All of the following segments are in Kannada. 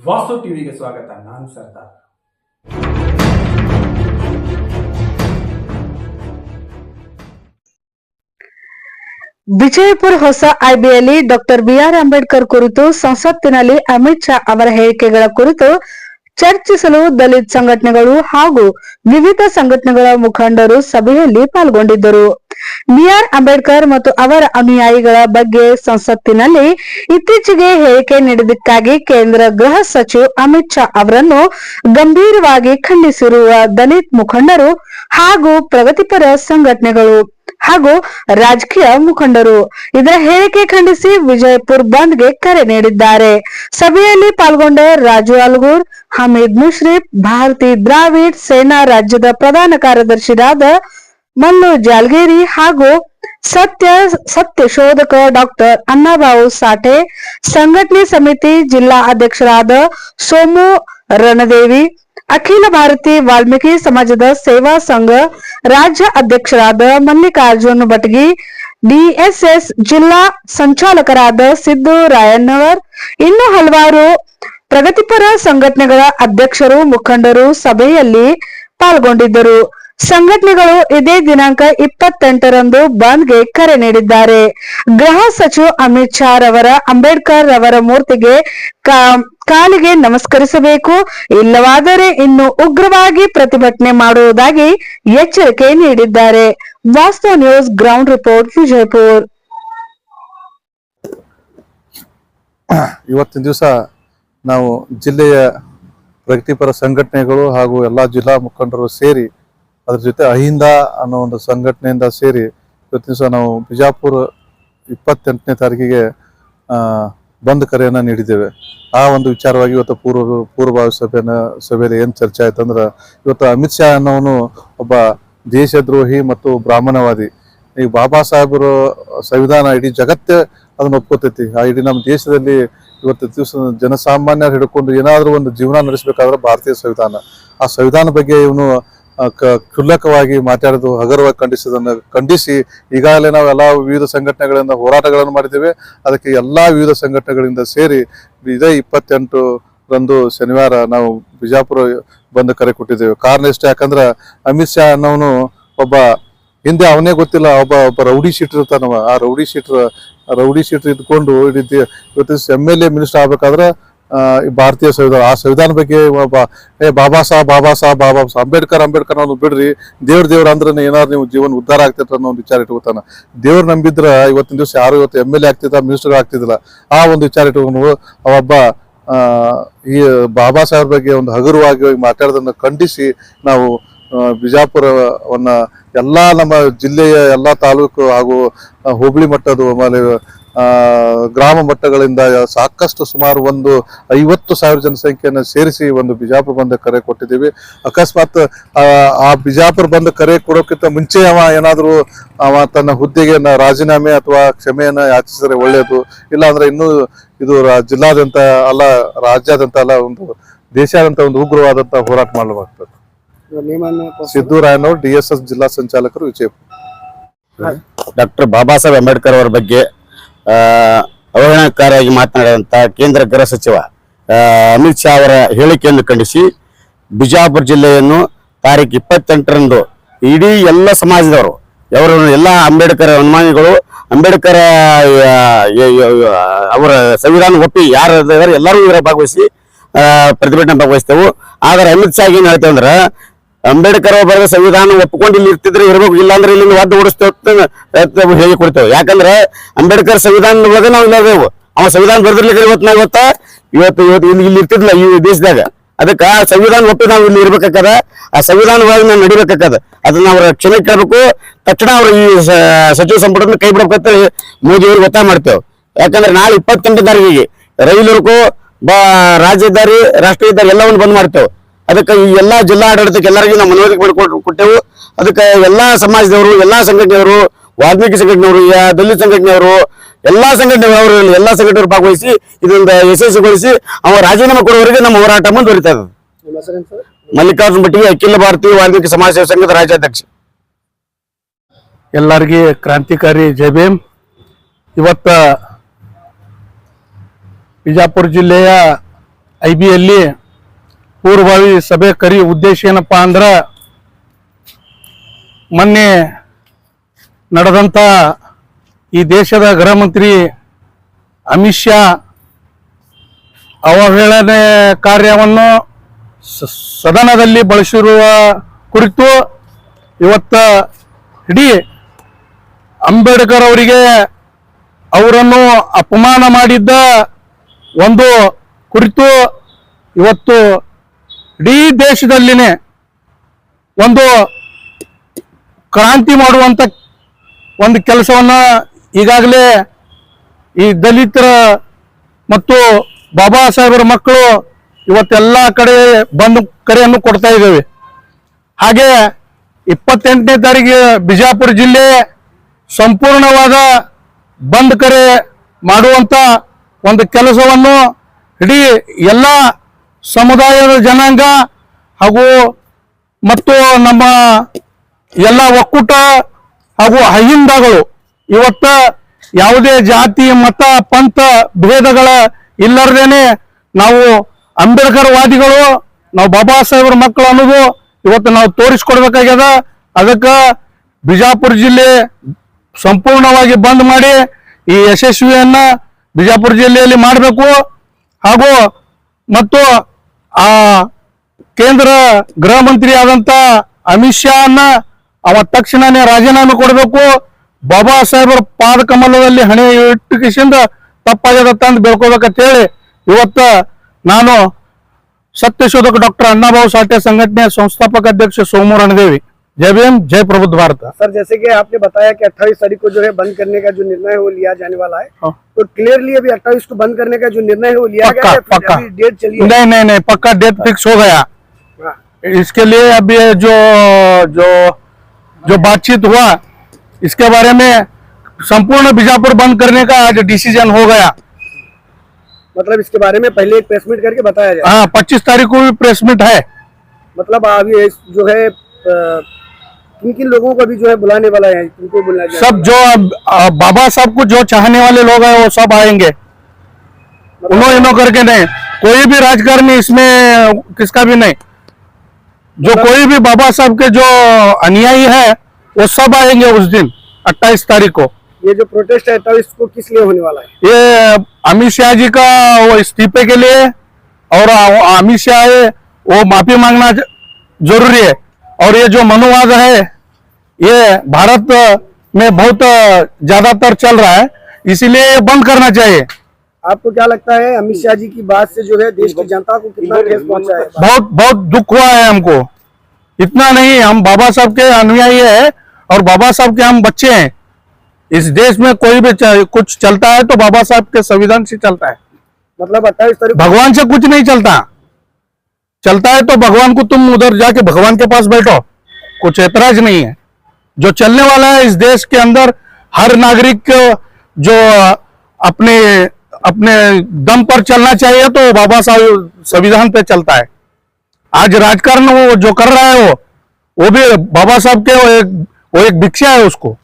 ವಾಸ್ತು ಟಿವಿಗೆ ಸ್ವಾಗತ. ನಾನು ಸರ್ದಾರ್. ವಿಜಯಪುರ ಹೊಸ ಐಬಿಯಲ್ಲಿ ಡಾಕ್ಟರ್ ಬಿಆರ್ ಅಂಬೇಡ್ಕರ್ ಕುರಿತು ಸಂಸತ್ತಿನಲ್ಲಿ ಅಮಿತ್ ಶಾ ಅವರ ಹೇಳಿಕೆಗಳ ಕುರಿತು ಚರ್ಚಿಸಲು ದಲಿತ ಸಂಘಟನೆಗಳು ಹಾಗೂ ವಿವಿಧ ಸಂಘಟನೆಗಳ ಮುಖಂಡರು ಸಭೆಯಲ್ಲಿ ಪಾಲ್ಗೊಂಡಿದ್ದರು. ಬಿಆರ್ ಅಂಬೇಡ್ಕರ್ ಮತ್ತು ಅವರ ಅನುಯಾಯಿಗಳ ಬಗ್ಗೆ ಸಂಸತ್ತಿನಲ್ಲಿ ಇತ್ತೀಚೆಗೆ ಹೇಳಿಕೆ ನೀಡಿದ್ದಕ್ಕಾಗಿ ಕೇಂದ್ರ ಗೃಹ ಸಚಿವ ಅಮಿತ್ ಶಾ ಅವರನ್ನು ಗಂಭೀರವಾಗಿ ಖಂಡಿಸಿರುವ ದಲಿತ ಮುಖಂಡರು ಹಾಗೂ ಪ್ರಗತಿಪರ ಸಂಘಟನೆಗಳು ಹಾಗೂ ರಾಜಕೀಯ ಮುಖಂಡರು ಇದರ ಹೇಳಿಕೆ ಖಂಡಿಸಿ ವಿಜಯಪುರ ಬಂದ್ಗೆ ಕರೆ ನೀಡಿದ್ದಾರೆ. ಸಭೆಯಲ್ಲಿ ಪಾಲ್ಗೊಂಡ ರಾಜು ಅಲ್ಗೂರ್, ಹಮೀದ್ ಮುಷ್ರಿಫ್, ಭಾರತಿ ದ್ರಾವಿಡ್ ಸೇನಾ ರಾಜ್ಯದ ಪ್ರಧಾನ ಕಾರ್ಯದರ್ಶಿರಾದ ಮಲ್ಲು ಜಾಲ್ಗೇರಿ ಹಾಗೂ ಸತ್ಯ ಶೋಧಕ ಡಾಕ್ಟರ್ ಅಣ್ಣಾಬಾವು ಸಾಠೆ, ಸಂಘಟನೆ ಸಮಿತಿ ಜಿಲ್ಲಾ ಅಧ್ಯಕ್ಷರಾದ ಸೋಮು ರಣದೇವಿ, ಅಖಿಲ ಭಾರತೀಯ ವಾಲ್ಮೀಕಿ ಸಮಾಜದ ಸೇವಾ ಸಂಘ ರಾಜ್ಯ ಅಧ್ಯಕ್ಷರಾದ ಮಲ್ಲಿಕಾರ್ಜುನ್ ಬಟಗಿ, ಡಿಎಸ್ಎಸ್ ಜಿಲ್ಲಾ ಸಂಚಾಲಕರಾದ ಸಿದ್ದು ರಾಯಣ್ಣವರ್, ಇನ್ನು ಹಲವಾರು ಪ್ರಗತಿಪರ ಸಂಘಟನೆಗಳ ಅಧ್ಯಕ್ಷರು ಮುಖಂಡರು ಸಭೆಯಲ್ಲಿ ಪಾಲ್ಗೊಂಡಿದ್ದರು. ಸಂಘಟನೆಗಳು ಇದೇ ದಿನಾಂಕ 28ರಂದು ಬಂದ್ಗೆ ಕರೆ ನೀಡಿದ್ದಾರೆ. ಗೃಹ ಸಚಿವ ಅಮಿತ್ ಶಾ ರವರ ಅಂಬೇಡ್ಕರ್ ರವರ ಮೂರ್ತಿಗೆ ಕಾಲಿಗೆ ನಮಸ್ಕರಿಸಬೇಕು, ಇಲ್ಲವಾದರೆ ಇನ್ನು ಉಗ್ರವಾಗಿ ಪ್ರತಿಭಟನೆ ಮಾಡುವುದಾಗಿ ಎಚ್ಚರಿಕೆ ನೀಡಿದ್ದಾರೆ. ವಾಸ್ತು ನ್ಯೂಸ್ ಗ್ರೌಂಡ್ ರಿಪೋರ್ಟ್, ವಿಜಯಪುರ. ಇವತ್ತಿನ ದಿವಸ ನಾವು ಜಿಲ್ಲೆಯ ಪ್ರಗತಿಪರ ಸಂಘಟನೆಗಳು ಹಾಗೂ ಎಲ್ಲಾ ಜಿಲ್ಲಾ ಮುಖಂಡರು ಸೇರಿ ಅದ್ರ ಜೊತೆ ಅಹಿಂದ ಅನ್ನೋ ಒಂದು ಸಂಘಟನೆಯಿಂದ ಸೇರಿ ಇವತ್ತಿನ ದಿವಸ ನಾವು ಬಿಜಾಪುರ 28ನೇ ತಾರೀಕಿಗೆ ಬಂದ್ ಕರೆಯನ್ನ ನೀಡಿದ್ದೇವೆ. ಆ ಒಂದು ವಿಚಾರವಾಗಿ ಇವತ್ತು ಪೂರ್ವಭಾವಿ ಸಭೆಯಲ್ಲಿ ಏನ್ ಚರ್ಚೆ ಆಯ್ತು ಅಂದ್ರೆ, ಇವತ್ತು ಅಮಿತ್ ಶಾ ಅನ್ನೋನು ಒಬ್ಬ ದೇಶದ್ರೋಹಿ ಮತ್ತು ಬ್ರಾಹ್ಮಣವಾದಿ. ಈ ಬಾಬಾ ಸಾಹೇಬರು ಸಂವಿಧಾನ ಇಡೀ ಜಗತ್ತೇ ಅದನ್ನ ಒಪ್ಕೋತೈತಿ. ಆ ಇಡೀ ನಮ್ಮ ದೇಶದಲ್ಲಿ ಇವತ್ತು ದಿವಸ ಜನಸಾಮಾನ್ಯರು ಹಿಡ್ಕೊಂಡು ಏನಾದ್ರೂ ಒಂದು ಜೀವನ ನಡೆಸಬೇಕಾದ್ರೆ ಭಾರತೀಯ ಸಂವಿಧಾನ, ಆ ಸಂವಿಧಾನ ಬಗ್ಗೆ ಇವನು ಕ್ಷುಲ್ಲಕವಾಗಿ ಮಾತಾಡೋದು ಹಗರವಾಗಿ ಖಂಡಿಸಿ ಈಗಾಗಲೇ ನಾವು ಎಲ್ಲಾ ವಿವಿಧ ಸಂಘಟನೆಗಳಿಂದ ಹೋರಾಟಗಳನ್ನು ಮಾಡಿದ್ದೇವೆ. ಅದಕ್ಕೆ ಎಲ್ಲಾ ವಿವಿಧ ಸಂಘಟನೆಗಳಿಂದ ಸೇರಿ ಇದೇ 28ರಂದು ಶನಿವಾರ ನಾವು ಬಿಜಾಪುರ ಬಂದ್ ಕರೆ ಕೊಟ್ಟಿದ್ದೇವೆ. ಕಾರಣ ಇಷ್ಟ, ಯಾಕಂದ್ರೆ ಅಮಿತ್ ಶಾ ಅನ್ನೋನು ಒಬ್ಬ ಹಿಂದೆ ಅವನೇ ಗೊತ್ತಿಲ್ಲ ಒಬ್ಬ ರೌಡಿ ಶೀಟರ್ ಇರ್ತಾನವ. ಆ ರೌಡಿ ಶೀಟರ್ ಇದ್ಕೊಂಡು ಇವತ್ತು MLA ಮಿನಿಸ್ಟರ್ ಆಗ್ಬೇಕಾದ್ರೆ ಭಾರತೀಯ ಸಂವಿಧಾನ, ಆ ಸಂವಿಧಾನ ಬಗ್ಗೆ ಬಾಬಾ ಸಾಹೇಬ್ ಅಂಬೇಡ್ಕರ್ ಅನ್ನೋದು ಬಿಡ್ರಿ, ದೇವ್ರ ಅಂದ್ರೆ ಏನಾದ್ರು ನೀವು ಜೀವನ ಉದ್ಧಾರ ಆಗ್ತಿದ್ರ ಅನ್ನೋ ಒಂದು ವಿಚಾರ ಇಟ್ಕೊತಾನ. ದೇವ್ರ ನಂಬಿದ್ರ ಇವತ್ತಿನ ದಿವಸ ಯಾರು ಇವತ್ತು MLA ಆಗ್ತಿದ್ದ, ಮಿನಿಸ್ಟರ್ ಆಗ್ತಿದ್ದಿಲ್ಲ. ಆ ಒಂದು ವಿಚಾರ ಇಟ್ಕೊಂಡು ಅವೊಬ್ಬ ಈ ಬಾಬಾ ಸಾಹೇಬ್ ಬಗ್ಗೆ ಒಂದು ಹಗುರವಾಗಿ ಮಾತಾಡೋದನ್ನ ಖಂಡಿಸಿ ನಾವು ಬಿಜಾಪುರವನ್ನ ಎಲ್ಲಾ ನಮ್ಮ ಜಿಲ್ಲೆಯ ಎಲ್ಲಾ ತಾಲೂಕು ಹಾಗೂ ಹೋಬಳಿ ಮಟ್ಟದ ಆಮೇಲೆ ಗ್ರಾಮ ಮಟ್ಟಗಳಿಂದ ಸಾಕಷ್ಟು ಸುಮಾರು ಒಂದು 50,000 ಜನಸಂಖ್ಯೆಯನ್ನು ಸೇರಿಸಿ ಒಂದು ಬಿಜಾಪುರ ಬಂದ ಕರೆ ಕೊಟ್ಟಿದ್ದೀವಿ. ಅಕಸ್ಮಾತ್ ಆ ಬಿಜಾಪುರ ಬಂದ ಕರೆ ಕೊಡೋಕ್ಕಿಂತ ಮುಂಚೆ ಏನಾದ್ರೂ ತನ್ನ ಹುದ್ದೆಗೆ ರಾಜೀನಾಮೆ ಅಥವಾ ಕ್ಷಮೆಯನ್ನ ಯಾಚಿಸಿದ್ರೆ ಒಳ್ಳೆಯದು. ಇಲ್ಲಾಂದ್ರೆ ಇನ್ನೂ ಇದು ಜಿಲ್ಲಾದ್ಯಂತ ಅಲ್ಲ, ರಾಜ್ಯಾದ್ಯಂತ ಅಲ್ಲ, ಒಂದು ದೇಶಾದ್ಯಂತ ಒಂದು ಉಗ್ರವಾದಂತ ಹೋರಾಟ ಮಾಡಲಾಗ್ತದೆ. ಸಿದ್ದು ರಾಯಣ್ಣವರು, DSS ಜಿಲ್ಲಾ ಸಂಚಾಲಕರು, ವಿಜಯಪುರ. ಡಾಕ್ಟರ್ ಬಾಬಾ ಸಾಹೇಬ್ ಅಂಬೇಡ್ಕರ್ ಅವರ ಬಗ್ಗೆ ಅವಹೇಳನಕಾರಿಯಾಗಿ ಮಾತನಾಡಿದಂತ ಕೇಂದ್ರ ಗೃಹ ಸಚಿವ ಅಮಿತ್ ಶಾ ಅವರ ಹೇಳಿಕೆಯನ್ನು ಖಂಡಿಸಿ ಬಿಜಾಪುರ ಜಿಲ್ಲೆಯನ್ನು ತಾರೀಖು 28ರಂದು ಇಡೀ ಎಲ್ಲ ಸಮಾಜದವರು, ಎಲ್ಲ ಅಂಬೇಡ್ಕರ್ ಅನುಮಾನಿಗಳು, ಅಂಬೇಡ್ಕರ್ ಅವರ ಸಂವಿಧಾನ ಒಪ್ಪಿ ಯಾರು ಎಲ್ಲರೂ ಇವರ ಭಾಗವಹಿಸಿ ಪ್ರತಿಭಟನೆ ಭಾಗವಹಿಸ್ತೇವೆ. ಆದ್ರೆ ಅಮಿತ್ ಶಾ ಏನ್ ಹೇಳ್ತೇವೆ ಅಂದ್ರೆ, ಅಂಬೇಡ್ಕರ್ ಬರೆದ ಸಂವಿಧಾನ ಒಪ್ಪಿಕೊಂಡು ಇಲ್ಲಿ ಇರ್ತಿದ್ರೆ ಇರ್ಬೇಕು, ಇಲ್ಲಾಂದ್ರೆ ಇಲ್ಲಿ ಒದ್ದು ಓಡಿಸ್ತೇವೆ ಹೇಳಿ ಕೊಡ್ತೇವೆ. ಯಾಕಂದ್ರೆ ಅಂಬೇಡ್ಕರ್ ಸಂವಿಧಾನ ಒಳಗೆ ನಾವು ಇಲ್ಲದೇವು, ಅವ ಸಂವಿಧಾನ ಬರೆದಿರ್ಲಿಕ್ಕೆ ಇವತ್ತು ಇಲ್ಲಿ ಇರ್ತಿದ್ಲ ಈ ದೇಶದಾಗ. ಅದಕ್ಕೆ ಆ ಸಂವಿಧಾನ ಒಪ್ಪಿ ನಾವು ಇಲ್ಲಿ ಇರ್ಬೇಕಾಗದ, ಆ ಸಂವಿಧಾನ ಒಳಗೆ ನಾವು ನಡಿಬೇಕಾಗದ. ಅದನ್ನ ಅವ್ರ ಕ್ಷಮೆ ಕೇಳಬೇಕು, ತಕ್ಷಣ ಅವ್ರ ಈ ಸಚಿವ ಸಂಪುಟದಿಂದ ಕೈ ಬಿಡಬೇಕಂತ ಮೋದಿ ಅವ್ರಿಗೆ ಒತ್ತಾಯ ಮಾಡ್ತೇವೆ. ಯಾಕಂದ್ರೆ ನಾಳೆ 28ನೇ ತಾರೀಕಿಗೆ ರೈಲುಗೂ ರಾಜ್ಯ ಹೆದ್ದಾರಿ, ರಾಷ್ಟ್ರೀಯ ಹೆದ್ದಾರಿ ಎಲ್ಲವನ್ನು ಬಂದ್ ಮಾಡ್ತೇವೆ. ಅದಕ್ಕೆ ಈ ಎಲ್ಲಾ ಜಿಲ್ಲಾ ಆಡಳಿತಕ್ಕೆ ಎಲ್ಲರಿಗೂ ನಾವು ಮನವರಿಕೆ ಮಾಡಿಕೊಟ್ಟೆವು. ಅದಕ್ಕೆ ಎಲ್ಲಾ ಸಮಾಜದವರು, ಎಲ್ಲಾ ಸಂಘಟನೆಯವರು, ವಾಲ್ಮೀಕಿ ಸಂಘಟನೆಯವರು, ದಲಿತ ಸಂಘಟನೆಯವರು, ಎಲ್ಲಾ ಸಂಘಟನೆಯವರು ಭಾಗವಹಿಸಿ ಇದರಿಂದ ಯಶಸ್ವಿಗೊಳಿಸಿ ಅವ ರಾಜೀನಾಮೆ ಕೊಡುವವರೆಗೆ ನಮ್ಮ ಹೋರಾಟ ಮುಂದುವರಿತಾ ಇದೆ. ಮಲ್ಲಿಕಾರ್ಜುನ್ ಬಟ್ಟಿಗೆ, ಅಖಿಲ ಭಾರತೀಯ ವಾಲ್ಮೀಕಿ ಸಮಾಜ ಸೇವಾ ಸಂಘದ ರಾಜ್ಯಾಧ್ಯಕ್ಷ. ಎಲ್ಲರಿಗೆ ಕ್ರಾಂತಿಕಾರಿ ಜೈ ಭೀಮ್. ಇವತ್ತ ಬಿಜಾಪುರ ಜಿಲ್ಲೆಯ IBಯಲ್ಲಿ ಪೂರ್ವಭಾವಿ ಸಭೆ ಕರಿ ಉದ್ದೇಶ ಏನಪ್ಪಾ ಅಂದ್ರ ಮೊನ್ನೆ ನಡೆದಂತ ಈ ದೇಶದ ಗೃಹ ಮಂತ್ರಿ ಅಮಿತ್ ಶಾ ಅವಹೇಳನೆ ಕಾರ್ಯವನ್ನು ಸದನದಲ್ಲಿ ಬಳಸಿರುವ ಕುರಿತು ಇವತ್ತ ಇಡೀ ಅಂಬೇಡ್ಕರ್ ಅವರಿಗೆ ಅವರನ್ನು ಅಪಮಾನ ಮಾಡಿದ್ದ ಒಂದು ಕುರಿತು ಇವತ್ತು ಇಡೀ ದೇಶದಲ್ಲಿನೇ ಒಂದು ಕ್ರಾಂತಿ ಮಾಡುವಂತ ಒಂದು ಕೆಲಸವನ್ನ ಈಗಾಗಲೇ ಈ ದಲಿತರ ಮತ್ತು ಬಾಬಾ ಸಾಹೇಬರ ಮಕ್ಕಳು ಇವತ್ತೆಲ್ಲ ಕಡೆ ಬಂದು ಕರೆಯನ್ನು ಕೊಡ್ತಾ ಇದ್ದೇವೆ. ಹಾಗೆ 28ನೇ ತಾರೀಕಿಗೆ ಬಿಜಾಪುರ ಜಿಲ್ಲೆ ಸಂಪೂರ್ಣವಾದ ಬಂದ್ ಕರೆ ಮಾಡುವಂತ ಒಂದು ಕೆಲಸವನ್ನು ಇಡೀ ಎಲ್ಲ ಸಮುದಾಯದ ಜನಾಂಗ ಹಾಗೂ ಮತ್ತು ನಮ್ಮ ಎಲ್ಲ ಒಕ್ಕೂಟ ಹಾಗೂ ಅಹಿಂದಗಳು ಇವತ್ತ ಯಾವುದೇ ಜಾತಿ ಮತ ಪಂಥ ಭೇದಗಳ ಇಲ್ಲರದೇನೆ ನಾವು ಅಂಬೇಡ್ಕರ್ ವಾದಿಗಳು, ನಾವು ಬಾಬಾ ಸಾಹೇಬ್ರ ಮಕ್ಕಳು ಅನ್ನೋದು ಇವತ್ತು ನಾವು ತೋರಿಸ್ಕೊಡ್ಬೇಕಾಗ್ಯದ. ಅದಕ್ಕೆ ಬಿಜಾಪುರ ಜಿಲ್ಲೆ ಸಂಪೂರ್ಣವಾಗಿ ಬಂದ್ ಮಾಡಿ ಈ ಯಶಸ್ವಿಯನ್ನ ಬಿಜಾಪುರ ಜಿಲ್ಲೆಯಲ್ಲಿ ಮಾಡಬೇಕು. ಹಾಗೂ ಮತ್ತು ಆ ಕೇಂದ್ರ ಗೃಹ ಮಂತ್ರಿ ಆದಂತ ಅಮಿತ್ ಶಾ ಅನ್ನ ಅವ ತಕ್ಷಣನೇ ರಾಜೀನಾಮೆ ಕೊಡಬೇಕು. ಬಾಬಾ ಸಾಹೇಬರ ಪಾದ ಕಮಲದಲ್ಲಿ ಹಣೆ ಇಟ್ಟುಕಿಸಿಂದ ತಪ್ಪಾಗ್ಯದ ತಂದು ಬೆಳ್ಕೋಬೇಕಂತ ಹೇಳಿ ಇವತ್ತ ನಾನು सत्यशोधक डॉक्टर अन्नाभाऊ साठे संगठन संस्थापक अध्यक्ष सोमू रणदेवी। जय भीम, जय प्रबुद्ध भारत। सर, जैसे कि आपने बताया कि 28 तारीख को जो है बंद करने का जो निर्णय है वो लिया जाने वाला है, तो क्लियरली अभी 28 को बंद करने का जो निर्णय है वो लिया गया है, पक्का डेट चली है? नहीं, पक्का डेट फिक्स हो गया। इसके लिए अभी जो जो जो बातचीत हुआ इसके बारे में संपूर्ण बीजापुर बंद करने का आज डिसीजन हो गया। मतलब इसके बारे में पहले एक प्रेस मीट करके बताया जाए। हाँ, 25 तारीख को भी प्रेस मीट है। मतलब अभी जो है किन किन लोगों को भी जो है बुलाने वाला है, किनको बुलाना है? सब जो बाबा साहब को जो चाहने वाले लोग हैं वो सब आएंगे। उन्होंने करके नहीं, कोई भी राजकारणी इसमें किसका भी नहीं। जो कोई भी बाबा साहब के जो अनुयायी है वो सब आएंगे उस दिन 28 तारीख को। ये जो प्रोटेस्ट है तो इसको किस लिए होने वाला है? ये अमित शाह जी का वो इस्तीफे के लिए, और अमित शाह है वो माफी मांगना जरूरी है। और ये जो मनुवाद है ये भारत में बहुत ज्यादातर चल रहा है, इसीलिए ये बंद करना चाहिए। आपको क्या लगता है अमित शाह जी की बात से जो है देश की जनता को कितना ठेस पहुंचा है? बहुत दुख हुआ है हमको। इतना नहीं, हम बाबा साहब के अनुयायी है और बाबा साहब के हम बच्चे हैं। इस देश में कोई भी कुछ चलता है तो बाबा साहब के संविधान से चलता है। मतलब 28 तारीख भगवान से कुछ नहीं चलता है तो भगवान को तुम उधर जाके भगवान के पास बैठो, कुछ ऐतराज नहीं है। जो चलने वाला है इस देश के अंदर हर नागरिक को जो अपने अपने दम पर चलना चाहिए तो बाबा साहब संविधान पे चलता है। आज राजकारण वो जो कर रहा है वो भी बाबा साहब के वो एक भिक्षा है उसको।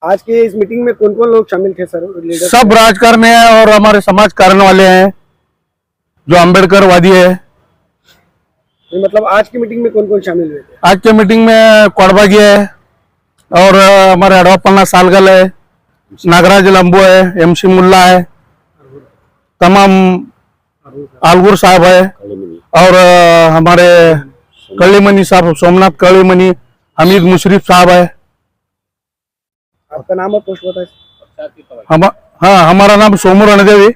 आज के इस मीटिंग में कौन कौन लोग शामिल थे सर? सब राजकारण है और हमारे समाज कारण वाले हैं जो अंबेडकर वादी है। मतलब आज की मीटिंग में कौन कौन शामिल हुए थे? आज के मीटिंग में कोडबागी है और हमारे अडवापन्ना सालगल है, नागराज लंबू है, MC मुल्ला है, तमाम आलगुर साहब है, और हमारे कलीमनी साहब सोमनाथ कलीमनी, हमीद मुशरीफ साहब है। आपका नाम और पोस्ट बताइए। हाँ, हमारा नाम सोमू रणदेवी,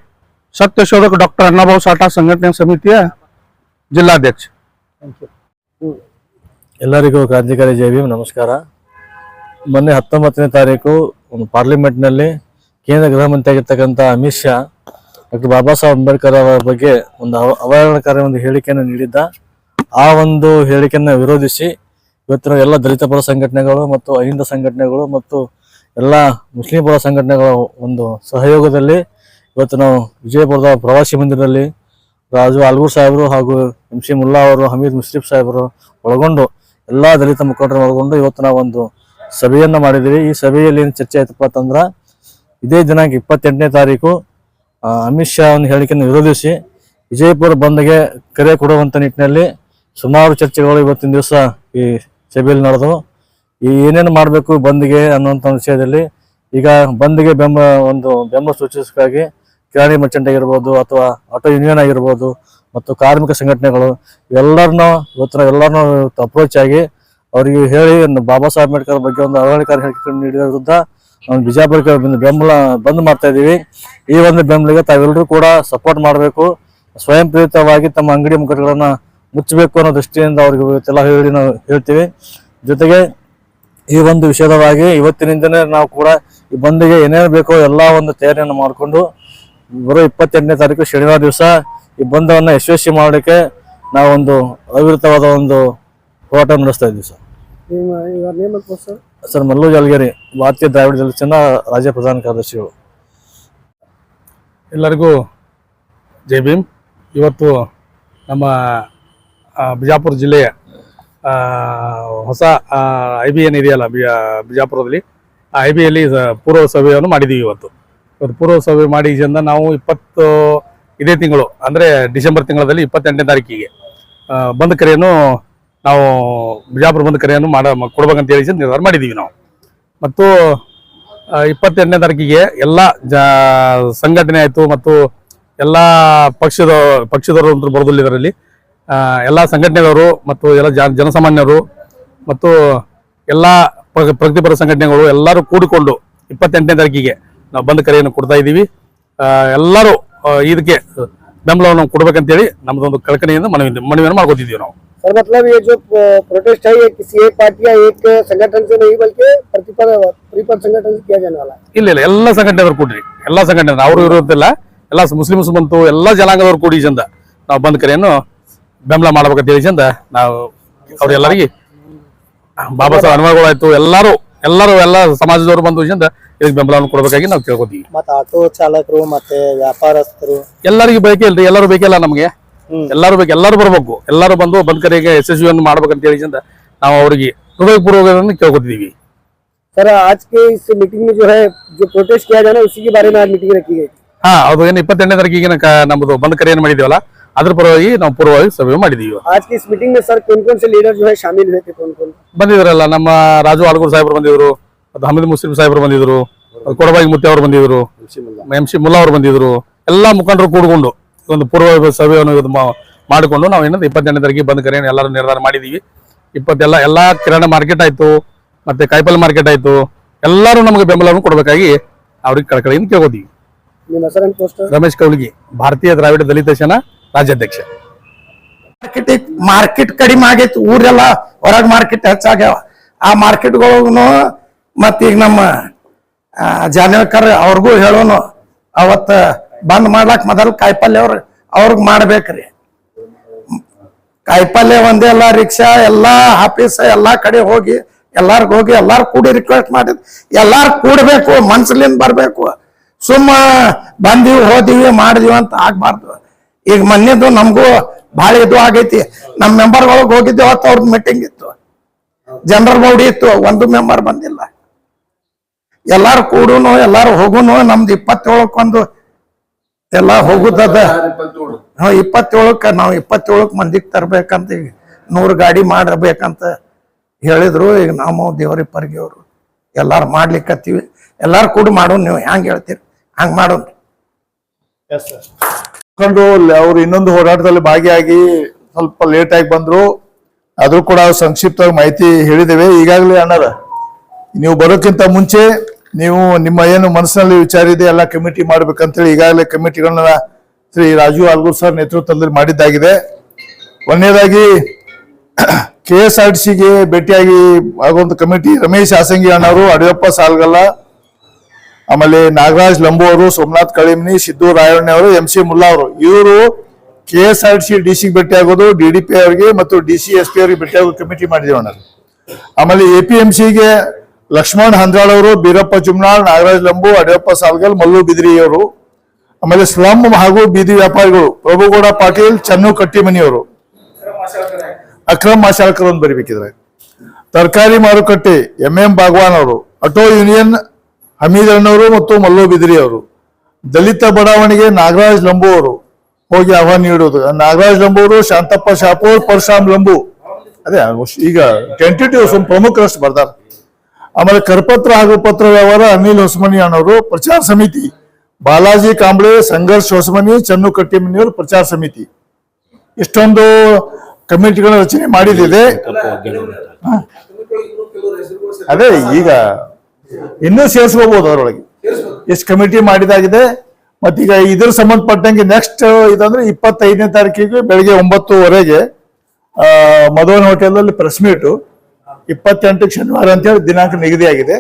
सत्यशोधक डॉक्टर अन्नाभाऊ साठा संगठन समिति है, जिलाध्यक्ष। ಎಲ್ಲರಿಗೂ ಕ್ರಾಂತಿಕಾರಿ ಜೈ ಭೀಮ್, ನಮಸ್ಕಾರ। ಮೊನ್ನೆ 19ನೇ ತಾರೀಕು ಪಾರ್ಲಿಮೆಂಟ್ನಲ್ಲಿ ಕೇಂದ್ರ ಗೃಹ ಮಂತ್ರಿ ಆಗಿರ್ತಕ್ಕಂಥ ಅಮಿತ್ ಶಾ ಡಾಕ್ಟರ್ ಬಾಬಾ ಸಾಹೇಬ್ ಅಂಬೇಡ್ಕರ್ ಅವರ ಬಗ್ಗೆ ಒಂದು ಅವಹೇಳನಕಾರಿ ಒಂದು ಹೇಳಿಕೆಯನ್ನು ನೀಡಿದ್ದ. ಆ ಒಂದು ಹೇಳಿಕೆಯನ್ನು ವಿರೋಧಿಸಿ ಇವತ್ತಿನ ಎಲ್ಲ ದಲಿತ ಪರ ಸಂಘಟನೆಗಳು ಮತ್ತು ಅಹಿಂದ ಸಂಘಟನೆಗಳು ಮತ್ತು ಎಲ್ಲ ಮುಸ್ಲಿಂ ಪರ ಸಂಘಟನೆಗಳ ಒಂದು ಸಹಯೋಗದಲ್ಲಿ ಇವತ್ತು ನಾವು ವಿಜಯಪುರದ ಪ್ರವಾಸಿ ಮಂದಿರದಲ್ಲಿ ರಾಜು ಆಲ್ಗೂರ್ ಸಾಹೇಬರು ಹಾಗೂ MC ಮುಲ್ಲಾ ಅವರು, ಹಮೀದ್ ಮುಶ್ರೀಫ್ ಸಾಹೇಬರು ಒಳಗೊಂಡು ಎಲ್ಲ ದಲಿತ ಮುಖಂಡರನ್ನು ಒಳಗೊಂಡು ಇವತ್ತು ನಾವು ಒಂದು ಸಭೆಯನ್ನ ಮಾಡಿದ್ದೀವಿ. ಈ ಸಭೆಯಲ್ಲಿ ಏನು ಚರ್ಚೆ ಆಯ್ತಪ್ಪ ಅಂತಂದ್ರೆ ಇದೇ ದಿನಾಂಕ 28ನೇ ತಾರೀಕು ಅಮಿತ್ ಶಾ ಒಂದು ಹೇಳಿಕೆಯನ್ನು ವಿರೋಧಿಸಿ ವಿಜಯಪುರ ಬಂದ್ಗೆ ಕರೆ ಕೊಡುವಂತ ನಿಟ್ಟಿನಲ್ಲಿ ಸುಮಾರು ಚರ್ಚೆಗಳು ಇವತ್ತಿನ ದಿವಸ ಈ ಸಭೆಯಲ್ಲಿ ನಡೆದವು. ಈ ಏನೇನು ಮಾಡಬೇಕು ಬಂದ್ಗೆ ಅನ್ನುವಂಥ ವಿಷಯದಲ್ಲಿ ಈಗ ಬಂದ್ಗೆ ಬೆಂಬಲ ಸೂಚಿಸಕ್ಕಾಗಿ ಕಿರಾಣಿ ಮರ್ಚೆಂಟ್ ಆಗಿರ್ಬೋದು ಅಥವಾ ಆಟೋ ಯೂನಿಯನ್ ಆಗಿರ್ಬೋದು ಮತ್ತು ಕಾರ್ಮಿಕ ಸಂಘಟನೆಗಳು ಎಲ್ಲರನ್ನೂ ಅಪ್ರೋಚ್ ಆಗಿ ಅವರಿಗೆ ಹೇಳಿ ಬಾಬಾ ಸಾಹೇಬ್ ಅಂಬೇಡ್ಕರ್ ಬಗ್ಗೆ ಒಂದು ಅವಹೇಳನಕಾರಿ ಹೇಳಿಕೆ ನೀಡಿದ ವಿರುದ್ಧ ನಾವು ಬಿಜಾಪುರಕ್ಕೆ ಬೆಂಬಲ ಬಂದ್ ಮಾಡ್ತಾ ಇದ್ದೀವಿ. ಈ ಒಂದು ಬೆಂಬಲಿಗೆ ತಾವೆಲ್ಲರೂ ಕೂಡ ಸಪೋರ್ಟ್ ಮಾಡಬೇಕು. ಸ್ವಯಂ ಪ್ರೇರಿತವಾಗಿ ತಮ್ಮ ಅಂಗಡಿ ಮುಗ್ಗಟ್ಟುಗಳನ್ನ ಮುಚ್ಚಬೇಕು ಅನ್ನೋ ದೃಷ್ಟಿಯಿಂದ ಅವ್ರಿಗೆ ಇವತ್ತೆಲ್ಲ ಹೇಳಿ ನಾವು ಹೇಳ್ತೀವಿ. ಜೊತೆಗೆ ಈ ಒಂದು ವಿಷಯದವಾಗಿ ಇವತ್ತಿನಿಂದನೇ ನಾವು ಕೂಡ ಈ ಬಂದ್ಗೆ ಏನೇನು ಬೇಕೋ ಎಲ್ಲ ಒಂದು ತಯಾರಿಯನ್ನು ಮಾಡಿಕೊಂಡು ಬರೋ 28ನೇ ತಾರೀಕು ಶನಿವಾರ ದಿವಸ ಈ ಬಂಧವನ್ನು ಯಶಸ್ವಿ ಮಾಡೋಕ್ಕೆ ನಾವು ಒಂದು ಅವಿರತವಾದ ಒಂದು ಹೋರಾಟ ನಡೆಸ್ತಾ ಇದ್ದೀವಿ ಸರ್. ಸರ್ ಮಲ್ಲು ಜಲಗೇರಿ, ಭಾರತೀಯ ದ್ರಾವಿಡ ಜಲಸೇನಾ ರಾಜ್ಯ ಪ್ರಧಾನ ಕಾರ್ಯದರ್ಶಿಗಳು. ಎಲ್ಲರಿಗೂ ಜೈ ಭೀಮ್. ಇವತ್ತು ನಮ್ಮ ಬಿಜಾಪುರ ಜಿಲ್ಲೆಯ ಹೊಸ IBN ಇದೆಯಲ್ಲ ಬಿಜಾಪುರದಲ್ಲಿ, ಆ IBಯಲ್ಲಿ ಪೂರ್ವ ಸಭೆಯನ್ನು ಮಾಡಿದ್ದೀವಿ. ಇವತ್ತು ಪೂರ್ವ ಸಭೆ ಮಾಡಿ ನಾವು ಇದೇ ತಿಂಗಳು ಅಂದರೆ ಡಿಸೆಂಬರ್ ತಿಂಗಳಲ್ಲಿ 28ನೇ ತಾರೀಕಿಗೆ ಬಂದ್ ಕರೆಯನ್ನು ನಾವು ಬಿಜಾಪುರ ಬಂದ್ ಕರೆಯನ್ನು ಕೊಡ್ಬೇಕಂತ ಹೇಳಿ ನಿರ್ಧಾರ ಮಾಡಿದ್ದೀವಿ ನಾವು. ಮತ್ತು 28ನೇ ತಾರೀಕಿಗೆ ಎಲ್ಲ ಸಂಘಟನೆ ಆಯಿತು ಮತ್ತು ಎಲ್ಲ ಪಕ್ಷದವರು ಅಂತ ಬರೋದಿಲ್ಲ ಇದರಲ್ಲಿ, ಎಲ್ಲ ಸಂಘಟನೆದವರು ಮತ್ತು ಎಲ್ಲ ಜನಸಾಮಾನ್ಯರು ಮತ್ತು ಎಲ್ಲ ಪ್ರಗತಿಪರ ಸಂಘಟನೆಗಳು ಎಲ್ಲರೂ ಕೂಡಿಕೊಂಡು 28ನೇ ತಾರೀಕಿಗೆ ನಾವು ಬಂದ್ ಕರೆಯನ್ನು ಕೊಡ್ತಾ ಇದ್ದೀವಿ. ಎಲ್ಲರೂ ಇದಕ್ಕೆ ಬೆಂಬಲವನ್ನು ಕೊಡ್ಬೇಕಂತೇಳಿ ನಮ್ದೊಂದು ಕಳಕಳಿಯಿಂದ ಮನವಿಯನ್ನು ಮಾಡ್ಕೊತಿದ್ದೀವಿ ನಾವು. सर मतलब ये जो प्रोटेस्ट है ये किसी एक पार्टी या एक संगठन से नहीं बल्कि प्रतिपक्ष संगठन से किया जाने वाला है? ಇಲ್ಲ ಎಲ್ಲ ಸಂಘಟನೆದವ್ರು ಕೂಡ್ರಿ, ಎಲ್ಲ ಸಂಘಟನೆ ಅವರು ಇರೋದಿಲ್ಲ, ಎಲ್ಲ ಮುಸ್ಲಿಮ್ಸ್ ಬಂತು ಎಲ್ಲ ಜನಾಂಗದವ್ರು ಕೂಡಿ ಚಂದ ನಾವು ಬಂದ್ ಕರೆಯನ್ನು ಬೆಂಬಲ ಮಾಡ್ಬೇಕಂತ ಹೇಳಿ ಚಂದ ನಾವು ಅವ್ರೆಲ್ಲರಿಗೆ ಬಾಬಾ ಸಾಹೇಬ್ ಅನುಭವಗಳಾಯ್ತು ಎಲ್ಲ ಸಮಾಜದವರು ಬಂದು ಚಂದ ಇದಕ್ಕೆ ಬೆಂಬಲವನ್ನು ಕೊಡಬೇಕಾಗಿ ನಾವು ಕೇಳ್ಕೊತೀವಿ. ಮತ್ತೆ ಆಟೋ ಚಾಲಕರು ಮತ್ತೆ ವ್ಯಾಪಾರಸ್ಥರು ಎಲ್ಲರಿಗೂ ಬೇಕೇ ಇಲ್ರಿ, ಎಲ್ಲರೂ ಬೇಕಿಲ್ಲ ನಮಗೆ, ಎಲ್ಲರೂ ಬೇಕು, ಎಲ್ಲರೂ ಬರ್ಬೇಕು, ಎಲ್ಲರೂ ಬಂದು ಬಂದ್ ಕರೆಗೆ ಯಶಸ್ವಿಯನ್ನು ಮಾಡ್ಬೇಕಂತ ಹೇಳಿ ಚಂದ ನಾವು ಅವರಿಗೆ ಹೃದಯಪೂರ್ವಕವನ್ನು ಕೇಳ್ಕೊತಿದ್ದೀವಿ. सर आज के इस मीटिंग में जो है जो प्रोटेस्ट किया जाना उसी के बारे में आज मीटिंग रखी गई. ಹಾ, ಅದು ಏನು 28ನೇ ತಾರೀಕಿಗೆ ನಮ್ಮದು ಬಂದ್ ಕರೆಯನ್ನು ಮಾಡಿದೀವಲ್ಲ ಅದ್ರ ಪರವಾಗಿ ನಾವು ಪೂರ್ವವಾಗಿ ಸಭೆ ಮಾಡಿದೀವಿ. आज की इस मीटिंग में सर कौन कौन से लीडर जो है शामिल हुए थे? कौन कौन ಬಂದಿದ್ರಲ್ಲ, ನಮ್ಮ ರಾಜು ಆಲ್ಗೂರ್ ಸಾಹೇಬರು ಬಂದಿದ್ರು, ಮತ್ತು ಹಮೀದ್ ಮುಸ್ಲಿಂ ಸಾಹೇಬರು ಬಂದಿದ್ರು, ಕೊಡಬಾಗಿ ಮುತ್ತಿ ಅವರು ಬಂದಿದ್ರು, MC ಮುಲ್ಲಾ ಅವರು ಬಂದಿದ್ರು. ಎಲ್ಲಾ ಮುಖಂಡರು ಕೂಡಿಕೊಂಡು ಒಂದು ಪೂರ್ವ ಸಭೆಯನ್ನು ಮಾಡಿಕೊಂಡು ನಾವು ಏನಂದ್ರೆ 28ನೇ ತಾರೀಕಿಗೆ ಬಂದ್ ಕರೆಯನ್ನು ಎಲ್ಲರೂ ನಿರ್ಧಾರ ಮಾಡಿದೀವಿ. ಎಲ್ಲಾ ಕಿರಾಣಿ ಮಾರ್ಕೆಟ್ ಆಯ್ತು ಮತ್ತೆ ಕಾಯಿಪಲ್ಲೆ ಮಾರ್ಕೆಟ್ ಆಯ್ತು, ಎಲ್ಲರೂ ನಮಗೆ ಬೆಂಬಲವನ್ನು ಕೊಡಬೇಕಾಗಿ ಅವ್ರಿಗೆ ಕಳಕಳಿಯಿಂದ ಕೇಳ್ಕೊತೀವಿ. ರಮೇಶ್ ಕೌಲಿಗಿ, ಭಾರತೀಯ ದ್ರಾವಿಡ ದಲಿತ ಸೇನಾ ರಾಜ್ಯಾಧ್ಯಕ್ಷ. ಮಾರ್ಕೆಟ್ ಕಡಿಮೆ ಆಗೈತಿ, ಊರೆಲ್ಲ ಹೊರಗ್ ಮಾರ್ಕೆಟ್ ಹೆಚ್ಚಾಗ್ಯಾವ. ಆ ಮಾರ್ಕೆಟ್ಗಳು ಮತ್ತೀಗ ನಮ್ಮ ಜಾನೇಕರ್ ಅವ್ರಿಗೂ ಹೇಳೋನು, ಅವತ್ತ ಬಂದ್ ಮಾಡ್ಲಾಕ್ ಮೊದಲು ಕಾಯಿಪಲ್ಲೆ ಅವ್ರಿಗೆ ಮಾಡ್ಬೇಕ್ರಿ. ಕಾಯಿಪಲ್ಲೆ ಒಂದೇ ಎಲ್ಲ ರಿಕ್ಷಾ ಎಲ್ಲಾ ಆಫೀಸ್ ಎಲ್ಲಾ ಕಡೆ ಹೋಗಿ ಎಲ್ಲಾರು ಕೂಡಿ ರಿಕ್ವೆಸ್ಟ್ ಮಾಡಿದ್, ಎಲ್ಲಾರು ಕೂಡ್ಬೇಕು, ಮನ್ಸಲಿಂದ ಬರ್ಬೇಕು. ಸುಮ್ಮ ಬಂದಿವಿ ಹೋದಿವಿ ಮಾಡಿದಿವಿ ಅಂತ ಆಗ್ಬಾರ್ದು. ಈಗ ಮೊನ್ನೆದು ನಮಗೂ ಭಾಳ ಇದು ಆಗೈತಿ. ನಮ್ಮ ಮೆಂಬರ್ಗಳಿಗೆ ಹೋಗಿದ್ದೇವೆ, ಅವತ್ತು ಅವ್ರದ್ದು ಮೀಟಿಂಗ್ ಇತ್ತು, ಜನರಲ್ ಬಾಡಿ ಇತ್ತು, ಒಂದು ಮೆಂಬರ್ ಬಂದಿಲ್ಲ. ಎಲ್ಲಾರು ಕೂಡುನು ಎಲ್ಲಾರು ಹೋಗುನು. ನಮ್ದು 27ಕ್ಕೆ ಎಲ್ಲ ಹೋಗುದದ. 27ಕ್ಕೆ ನಾವು 27ಕ್ಕೆ ಮಂದಿಗೆ ತರ್ಬೇಕಂತ ಈಗ 100 ಗಾಡಿ ಮಾಡಬೇಕಂತ ಹೇಳಿದ್ರು. ಈಗ ನಾವು ದೇವರಿಪ್ಪರಿಗೆ ಅವರು ಎಲ್ಲಾರು ಮಾಡ್ಲಿಕ್ಕತ್ತೀವಿ. ಎಲ್ಲಾರು ಕೂಡ ಮಾಡೋಣ, ನೀವು ಹೆಂಗ್ ಹೇಳ್ತೀರಿ ಹಂಗ್ ಮಾಡೋಣ. ಅವ್ರು ಇನ್ನೊಂದು ಹೋರಾಟದಲ್ಲಿ ಭಾಗಿಯಾಗಿ ಸ್ವಲ್ಪ ಲೇಟ್ ಆಗಿ ಬಂದ್ರು, ಆದ್ರೂ ಕೂಡ ಸಂಕ್ಷಿಪ್ತವಾಗಿ ಮಾಹಿತಿ ಹೇಳಿದ್ದೇವೆ. ಈಗಾಗಲೇ ಅಣ್ಣರ ನೀವು ಬರೋಕ್ಕಿಂತ ಮುಂಚೆ ನೀವು ನಿಮ್ಮ ಏನು ಮನಸ್ಸಿನಲ್ಲಿ ವಿಚಾರ ಇದೆ ಎಲ್ಲ ಕಮಿಟಿ ಮಾಡ್ಬೇಕಂತೇಳಿ ಈಗಾಗಲೇ ಕಮಿಟಿಗಳನ್ನ ಶ್ರೀ ರಾಜು ಆಲ್ಗೂರ್ ಸರ್ ನೇತೃತ್ವದಲ್ಲಿ ಮಾಡಿದ್ದಾಗಿದೆ. ಒಂದನೇದಾಗಿ KSRTCಗೆ ಭೇಟಿಯಾಗಿ ಆಗುವಂತ ಕಮಿಟಿ ರಮೇಶ್ ಆಸಂಗಿ ಅಣ್ಣವರು, ಅಡಿಯಪ್ಪ ಸಾಲ್ಗಲ್ಲ, ಆಮೇಲೆ ನಾಗರಾಜ್ ಲಂಬು ಅವರು, ಸೋಮನಾಥ್ ಕಳಿಮಿನಿ, ಸಿದ್ದು ರಾಯಣ್ಣ ಅವರು, MC ಮುಲ್ಲಾ ಅವರು, ಇವರು KSRTC DC ಭೇಟಿ ಆಗೋದು, DDP ಅವರಿಗೆ ಮತ್ತು DC SP ಅವರಿಗೆ ಭೇಟಿ ಆಗೋದು ಕಮಿಟಿ ಮಾಡಿದೇವೆ ಅಣ್ಣ. ಆಮೇಲೆ APMCಗೆ ಲಕ್ಷ್ಮಣ್ ಹಂದ್ರಾಳ್ ಅವರು, ಬೀರಪ್ಪ ಚುಮ್ನಾಳ್, ನಾಗರಾಜ್ ಲಂಬು, ಅಡಿಯಪ್ಪ ಸಾಲ್ಗಲ್, ಮಲ್ಲು ಬಿದ್ರಿ ಅವರು. ಆಮೇಲೆ ಸ್ಲಮ್ ಹಾಗೂ ಬೀದಿ ವ್ಯಾಪಾರಿಗಳು ಪ್ರಭುಗೌಡ ಪಾಟೀಲ್, ಚನ್ನು ಕಟ್ಟಿಮನಿ ಅವರು, ಅಕ್ರಮ್ ಮಾಶಾಳ್ಕರ್ ಒಂದು ಬರಿಬೇಕಿದ್ರೆ, ತರಕಾರಿ ಮಾರುಕಟ್ಟೆ MM ಬಾಗ್ವಾನ್ ಅವರು, ಆಟೋ ಯೂನಿಯನ್ ಹಮೀದ್ ಅಣ್ಣವರು ಮತ್ತು ಮಲ್ಲು ಬಿದ್ರಿ ಅವರು, ದಲಿತ ಬಡಾವಣೆಗೆ ನಾಗರಾಜ್ ಲಂಬು ಅವರು, ಹೋಗಿ ಆಹ್ವಾನ ನೀಡುವುದು. ನಾಗರಾಜ್ ಲಂಬೂರು, ಶಾಂತಪ್ಪ ಶಾಪೂರ್, ಪರಶುರಾಮ್ ಲಂಬು, ಅದೇ ಈಗ ಟೆಂಟೇಟಿವ್ ಪ್ರಮುಖರಷ್ಟು ಬರ್ದಾರ. ಆಮೇಲೆ ಕರಪತ್ರ ಹಾಗೂ ಪತ್ರ ವ್ಯವಹಾರ ಅನಿಲ್ ಹೊಸಮನಿ ಅನ್ನೋರು ಪ್ರಚಾರ ಸಮಿತಿ, ಬಾಲಾಜಿ ಕಾಂಬ್ಳೆ, ಸಂಘರ್ಷ್ ಹೊಸಮನಿ, ಚನ್ನು ಕಟ್ಟಿಮನಿಯವರು ಪ್ರಚಾರ ಸಮಿತಿ. ಇಷ್ಟೊಂದು ಕಮಿಟಿಗಳ ರಚನೆ ಮಾಡಿದಿದೆ. ಅದೇ ಈಗ ಇನ್ನೂ ಸೇರಿಸ್ಕೋಬಹುದು ಅದರೊಳಗೆ ಎಷ್ಟು ಕಮಿಟಿ ಮಾಡಿದಾಗಿದೆ. ಮತ್ತೀಗ ಇದ್ರ ಸಂಬಂಧಪಟ್ಟಂಗೆ ನೆಕ್ಸ್ಟ್ ಇದಂದ್ರೆ 25ನೇ ತಾರೀಕಿಗೆ ಬೆಳಿಗ್ಗೆ 9:30 ಮಧುವನ್ ಹೋಟೆಲ್ ಪ್ರೆಸ್ ಮೀಟು, 28ಕ್ಕೆ ಶನಿವಾರ ಅಂತೇಳಿ ದಿನಾಂಕ ನಿಗದಿಯಾಗಿದೆ.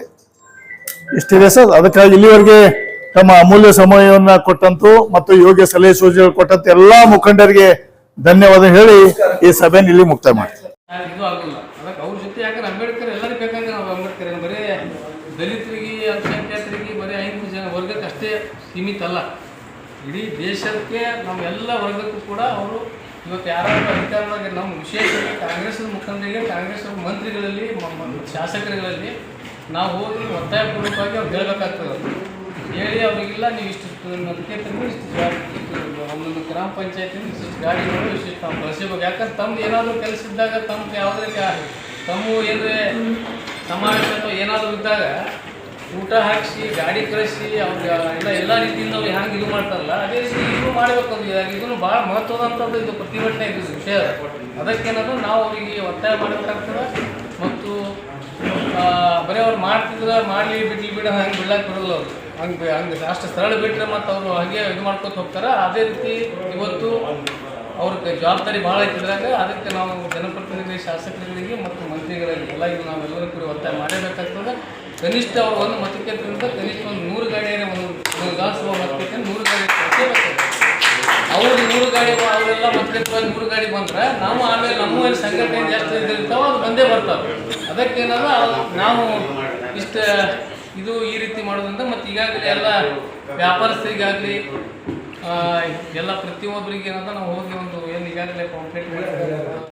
ಇಷ್ಟಿದೆ ಸರ್. ಅದಕ್ಕಾಗಿ ಇಲ್ಲಿವರೆಗೆ ತಮ್ಮ ಅಮೂಲ್ಯ ಸಮಯವನ್ನ ಕೊಟ್ಟಂತೂ ಮತ್ತು ಯೋಗ್ಯ ಸಲಹೆ ಸೂಚನೆಗಳು ಕೊಟ್ಟಂತ ಎಲ್ಲಾ ಮುಖಂಡರಿಗೆ ಧನ್ಯವಾದ ಹೇಳಿ ಈ ಸಭೆಯನ್ನು ಇಲ್ಲಿ ಮುಕ್ತಾಯ ಮಾಡ್ತೀವಿ. ಇದು ಆಗೋಲ್ಲ. ಅದಕ್ಕೆ ಅವ್ರ ಜೊತೆ ಯಾಕಂದ್ರೆ ಅಂಬೇಡ್ಕರ್ ಎಲ್ಲರಿಗೂ ಬೇಕಂದ್ರೆ ನಾವು ಅಂಬೇಡ್ಕರ್ ಬರೀ ದಲಿತರಿಗೆ, ಅಲ್ಪಸಂಖ್ಯಾತರಿಗೆ, ಬರೀ 5 ಜನ ವರ್ಗಕ್ಕೆ ಅಷ್ಟೇ ಸೀಮಿತ ಅಲ್ಲ. ಇಡೀ ದೇಶಕ್ಕೆ ನಮ್ಮೆಲ್ಲ ವರ್ಗಕ್ಕೂ ಕೂಡ ಅವರು ಇವತ್ತು ಯಾರಾದ್ರೂ ಅಧಿಕಾರವಾಗಿ ನಮ್ಮ ವಿಶೇಷವಾಗಿ ಕಾಂಗ್ರೆಸ್ ಮುಖಂಡರಿಗೆ, ಕಾಂಗ್ರೆಸ್ ಮಂತ್ರಿಗಳಲ್ಲಿ, ಶಾಸಕರುಗಳಲ್ಲಿ ನಾವು ಹೋಗಿ ಒತ್ತಾಯಪೂರ್ವಕವಾಗಿ ಅವ್ರು ಹೇಳಬೇಕಾಗ್ತದೆ. ಹೇಳಿ ಅವರಿಗೆಲ್ಲ ನೀವು ಇಷ್ಟು ಮತಕ್ಷೇತ್ರಗಳು, ಇಷ್ಟು ಒಂದೊಂದು ಗ್ರಾಮ ಪಂಚಾಯತಿಂದ ಇಷ್ಟು ಗಾಡಿಗಳು, ಇಷ್ಟು ನಾವು ಬಳಸಬೇಕು. ಯಾಕಂದ್ರೆ ತಮ್ದು ಏನಾದರೂ ಕೆಲಸ ಇದ್ದಾಗ ತಮ್ಗೆ ಯಾವುದೇ ತಮ್ಮ ಏನೇ ಸಮಾವೇಶ ಅಥವಾ ಏನಾದರೂ ಇದ್ದಾಗ ಊಟ ಹಾಕಿಸಿ, ಗಾಡಿ ಕಳಿಸಿ, ಅವ್ರಿಗೆ ಎಲ್ಲ ರೀತಿಯಿಂದ ಅವ್ರು ಹ್ಯಾಂಗೆ ಇದು ಮಾಡ್ತಾರಲ್ಲ, ಅದೇ ರೀತಿ ಇದು ಮಾಡಬೇಕು. ಇದನ್ನು ಭಾಳ ಮಹತ್ವದಂಥದ್ದು ಇದು ಪ್ರತಿಭಟನೆ ಇದು ವಿಷಯ. ಅದಕ್ಕೇನಾದರೂ ನಾವು ಅವರಿಗೆ ಒತ್ತಾಯ ಮಾಡಬೇಕಾಗ್ತದೆ. ಮತ್ತು ಬರೀ ಅವ್ರು ಮಾಡ್ತಿದ್ರೆ ಮಾಡಲಿ ಬಿಡ ಹಂಗೆ ಬಿಡ್ಲಾಕ್ ಬರೋಲ್ಲ. ಅವರು ಹಂಗೆ ಅಷ್ಟು ಸರಳ ಬಿಟ್ಟರೆ ಮತ್ತು ಅವರು ಹಾಗೆ ಇದು ಮಾಡ್ಕೊತ ಹೋಗ್ತಾರೆ. ಅದೇ ರೀತಿ ಇವತ್ತು ಅವ್ರಿಗೆ ಜವಾಬ್ದಾರಿ ಭಾಳ ಐತಿದ್ರಾಗ ಅದಕ್ಕೆ ನಾವು ಜನಪ್ರತಿನಿಧಿ, ಶಾಸಕರುಗಳಿಗೆ ಮತ್ತು ಮಂತ್ರಿಗಳಿಗೆ ಎಲ್ಲ ಇದು ನಾವೆಲ್ಲರೂ ಕೂಡ ಒತ್ತಾಯ ಮಾಡಬೇಕಾಗ್ತದೆ. ಕನಿಷ್ಠ ಅವರು ಒಂದು ಮತಕ್ಷೇತ್ರದಿಂದ ಕನಿಷ್ಠ ಒಂದು 100 ಗಾಡಿಯೇ, ಒಂದು ವಿಧಾನಸಭಾ ಮತಕ್ಷೇತ್ರ 100 ಗಾಡಿ ಕಳಿಸಬೇಕಾಗ್ತದೆ. ಅವ್ರಿಗೆ 100 ಗಾಡಿ, ಅವರೆಲ್ಲ ಮತಕ್ಷೇತ್ರವಾಗಿ 100 ಗಾಡಿ ಬಂದ್ರೆ ನಾವು ಆಮೇಲೆ ನಮ್ಮ ಸಂಘಟನೆ ಜಾಸ್ತಿ ಇರ್ತಾವೆ, ಅದು ಬಂದೇ ಬರ್ತಾವೆ. ಅದಕ್ಕೇನಾದ್ರು ನಾವು ಇಷ್ಟು ಇದು ಈ ರೀತಿ ಮಾಡೋದ್ರಿಂದ ಮತ್ತು ಈಗಾಗಲೇ ಎಲ್ಲ ವ್ಯಾಪಾರಸ್ಥರಿಗಾಗಲಿ ಎಲ್ಲ ಪ್ರತಿಯೊಬ್ಬರಿಗೆ ಏನಂತ ನಾವು ಹೋಗಿ ಒಂದು ಏನು ಈಗಾಗಲೇ ಕಾಂಪ್ಲೇಂಟ್